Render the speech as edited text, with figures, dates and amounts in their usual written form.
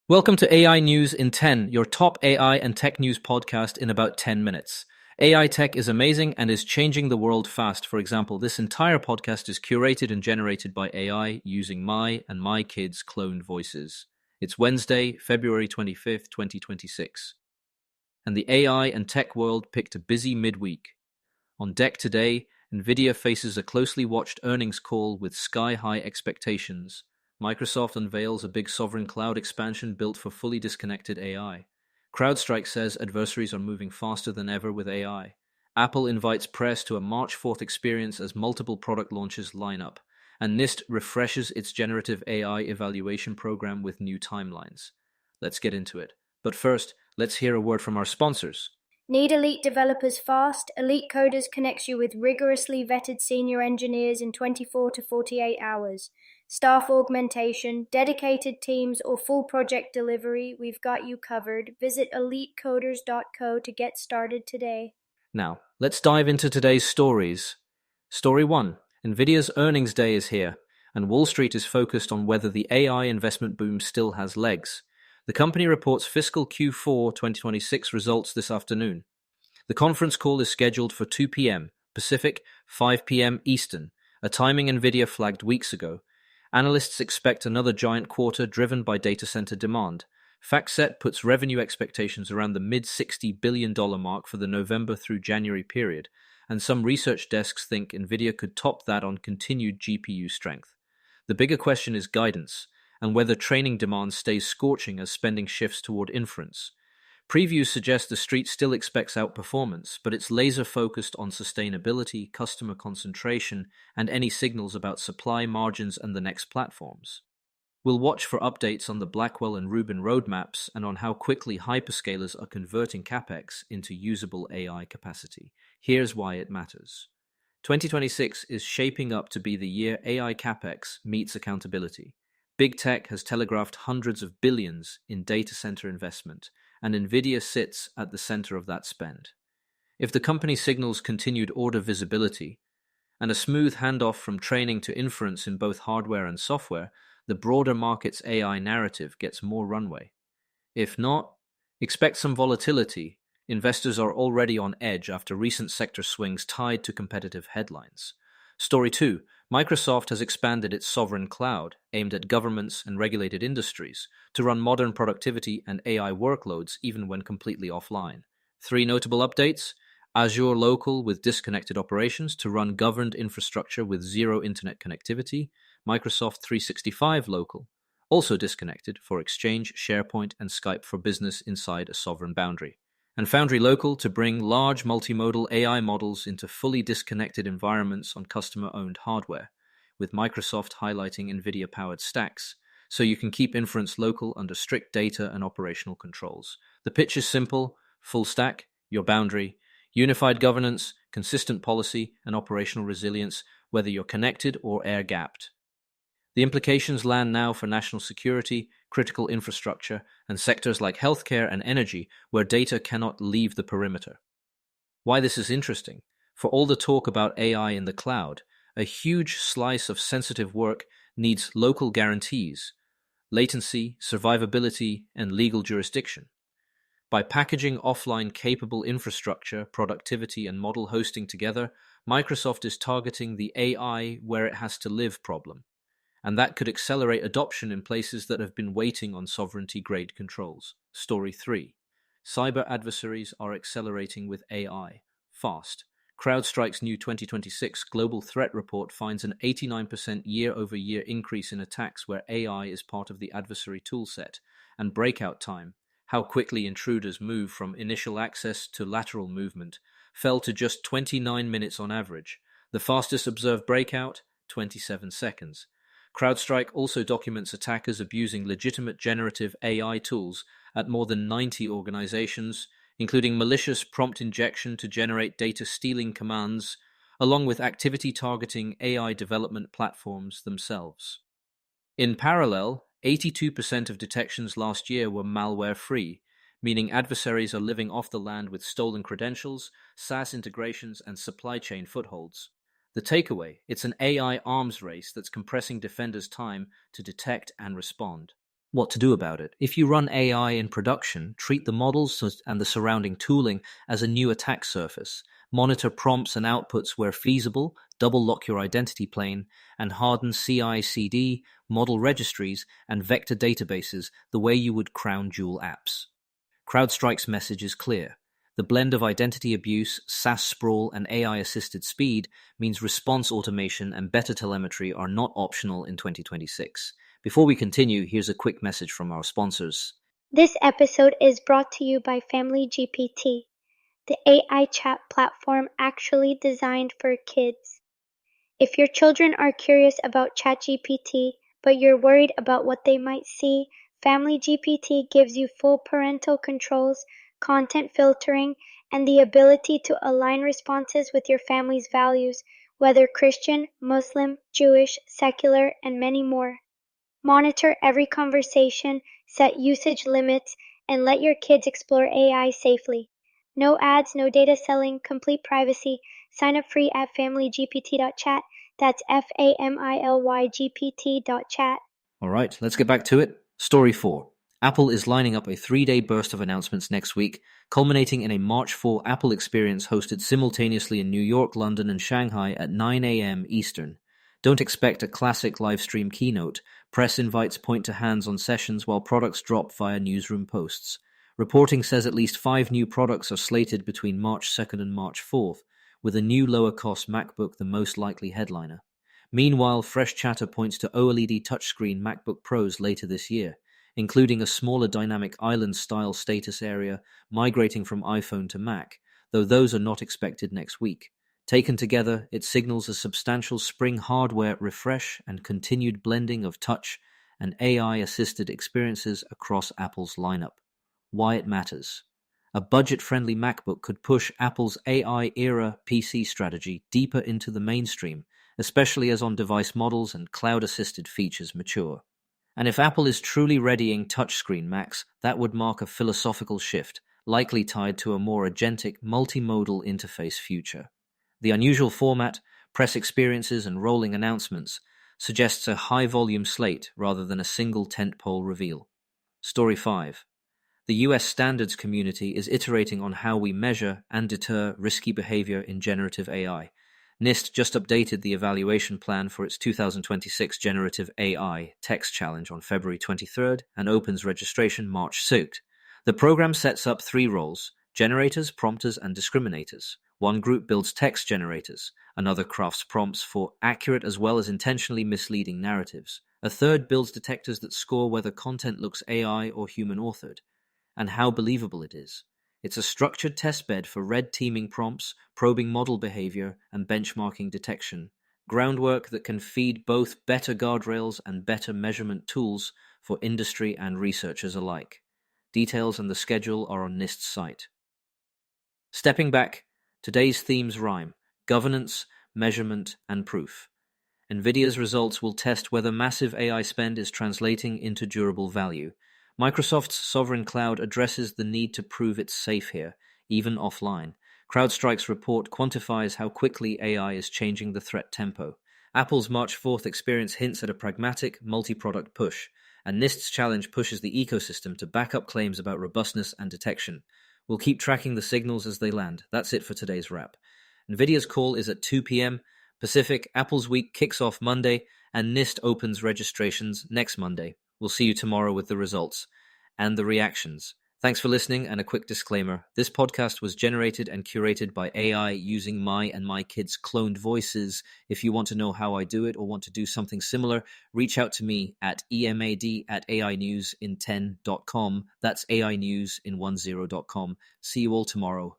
Welcome to AI News in 10, your top AI and tech news podcast in about 10 minutes. AI tech is amazing and is changing the world fast. For example, this entire podcast is curated and generated by AI using my and my kids' cloned voices. It's Wednesday, February 25th, 2026. And the AI and tech world picked a busy midweek. On deck today, Nvidia faces a closely watched earnings call with sky-high expectations. Microsoft unveils a big sovereign cloud expansion built for fully disconnected AI. CrowdStrike says adversaries are moving faster than ever with AI. Apple invites press to a March 4th experience as multiple product launches line up. And NIST refreshes its generative AI evaluation program with new timelines. Let's get into it. But first, let's hear a word from our sponsors. Need elite developers fast? Elite Coders connects you with rigorously vetted senior engineers in 24 to 48 hours. Staff augmentation, dedicated teams, or full project delivery, we've got you covered. Visit elitecoders.co to get started today. Now, let's dive into today's stories. Story 1. Nvidia's earnings day is here, and Wall Street is focused on whether the AI investment boom still has legs. The company reports fiscal Q4 2026 results this afternoon. The conference call is scheduled for 2 p.m. Pacific, 5 p.m. Eastern, a timing Nvidia flagged weeks ago. Analysts expect another giant quarter driven by data center demand. FactSet puts revenue expectations around the mid-$60 billion mark for the November through January period, and some research desks think Nvidia could top that on continued GPU strength. The bigger question is guidance, and whether training demand stays scorching as spending shifts toward inference. Previews suggest the street still expects outperformance, but it's laser-focused on sustainability, customer concentration, and any signals about supply margins and the next platforms. We'll watch for updates on the Blackwell and Rubin roadmaps and on how quickly hyperscalers are converting CapEx into usable AI capacity. Here's why it matters. 2026 is shaping up to be the year AI CapEx meets accountability. Big tech has telegraphed hundreds of billions in data center investment, and Nvidia sits at the center of that spend. If the company signals continued order visibility and a smooth handoff from training to inference in both hardware and software, the broader market's AI narrative gets more runway. If not, expect some volatility. Investors are already on edge after recent sector swings tied to competitive headlines. Story 2. Microsoft has expanded its sovereign cloud, aimed at governments and regulated industries, to run modern productivity and AI workloads even when completely offline. 3 notable updates: Azure Local with disconnected operations to run governed infrastructure with zero internet connectivity, Microsoft 365 Local, also disconnected for Exchange, SharePoint, and Skype for business inside a sovereign boundary. And Foundry Local to bring large multimodal AI models into fully disconnected environments on customer-owned hardware, with Microsoft highlighting NVIDIA-powered stacks, so you can keep inference local under strict data and operational controls. The pitch is simple: full stack, your boundary, unified governance, consistent policy, and operational resilience, whether you're connected or air-gapped. The implications land now for national security, critical infrastructure, and sectors like healthcare and energy where data cannot leave the perimeter. Why this is interesting: for all the talk about AI in the cloud, a huge slice of sensitive work needs local guarantees, latency, survivability, and legal jurisdiction. By packaging offline capable infrastructure, productivity, and model hosting together, Microsoft is targeting the AI where it has to live problem. And that could accelerate adoption in places that have been waiting on sovereignty-grade controls. Story 3. Cyber adversaries are accelerating with AI. Fast. CrowdStrike's new 2026 Global Threat Report finds an 89% year-over-year increase in attacks where AI is part of the adversary toolset, and breakout time, how quickly intruders move from initial access to lateral movement, fell to just 29 minutes on average. The fastest observed breakout, 27 seconds. CrowdStrike also documents attackers abusing legitimate generative AI tools at more than 90 organizations, including malicious prompt injection to generate data stealing commands, along with activity targeting AI development platforms themselves. In parallel, 82% of detections last year were malware-free, meaning adversaries are living off the land with stolen credentials, SaaS integrations, and supply chain footholds. The takeaway: it's an AI arms race that's compressing defenders' time to detect and respond. what to do about it. If you run AI in production, treat the models and the surrounding tooling as a new attack surface. Monitor prompts and outputs where feasible, double lock your identity plane, and harden CI/CD, model registries, and vector databases the way you would crown jewel apps. CrowdStrike's message is clear. The blend of identity abuse, SaaS sprawl, and AI-assisted speed means response automation and better telemetry are not optional in 2026. Before we continue, here's a quick message from our sponsors. This episode is brought to you by Family GPT, the AI chat platform actually designed for kids. If your children are curious about ChatGPT, but you're worried about what they might see, Family GPT gives you full parental controls, content filtering, and the ability to align responses with your family's values, whether Christian, Muslim, Jewish, secular, and many more. Monitor every conversation, set usage limits, and let your kids explore AI safely. No ads, no data selling, complete privacy. Sign up free at familygpt.chat. That's familygpt.chat. All right, let's get back to it. Story 4. Apple is lining up a 3-day burst of announcements next week, culminating in a March 4 Apple experience hosted simultaneously in New York, London, and Shanghai at 9 a.m. Eastern. Don't expect a classic live stream keynote. Press invites point to hands-on sessions while products drop via newsroom posts. Reporting says at least 5 new products are slated between March 2nd and March 4th, with a new lower-cost MacBook the most likely headliner. Meanwhile, fresh chatter points to OLED touchscreen MacBook Pros later this year, including a smaller dynamic island-style status area migrating from iPhone to Mac, though those are not expected next week. Taken together, it signals a substantial spring hardware refresh and continued blending of touch and AI-assisted experiences across Apple's lineup. Why it matters. A budget-friendly MacBook could push Apple's AI-era PC strategy deeper into the mainstream, especially as on-device models and cloud-assisted features mature. And if Apple is truly readying touchscreen Macs, that would mark a philosophical shift, likely tied to a more agentic, multimodal interface future. The unusual format, press experiences, and rolling announcements suggests a high-volume slate rather than a single tentpole reveal. Story 5. The US standards community is iterating on how we measure and deter risky behavior in generative AI. NIST just updated the evaluation plan for its 2026 Generative AI Text Challenge on February 23rd and opens registration March 6th. The program sets up 3 roles: generators, prompters, and discriminators. One group builds text generators, another crafts prompts for accurate as well as intentionally misleading narratives. A third builds detectors that score whether content looks AI or human-authored, and how believable it is. It's a structured testbed for red teaming prompts, probing model behavior, and benchmarking detection. Groundwork that can feed both better guardrails and better measurement tools for industry and researchers alike. Details and the schedule are on NIST's site. Stepping back, today's themes rhyme: governance, measurement, and proof. Nvidia's results will test whether massive AI spend is translating into durable value. Microsoft's sovereign cloud addresses the need to prove it's safe here, even offline. CrowdStrike's report quantifies how quickly AI is changing the threat tempo. Apple's March 4th experience hints at a pragmatic, multi-product push, and NIST's challenge pushes the ecosystem to back up claims about robustness and detection. We'll keep tracking the signals as they land. That's it for today's wrap. Nvidia's call is at 2 p.m. Pacific. Apple's week kicks off Monday, and NIST opens registrations next Monday. We'll see you tomorrow with the results and the reactions. Thanks for listening, and a quick disclaimer. This podcast was generated and curated by AI using my and my kids' cloned voices. If you want to know how I do it or want to do something similar, reach out to me at emad@ainewsin10.com. That's AInews in 10.com. See you all tomorrow.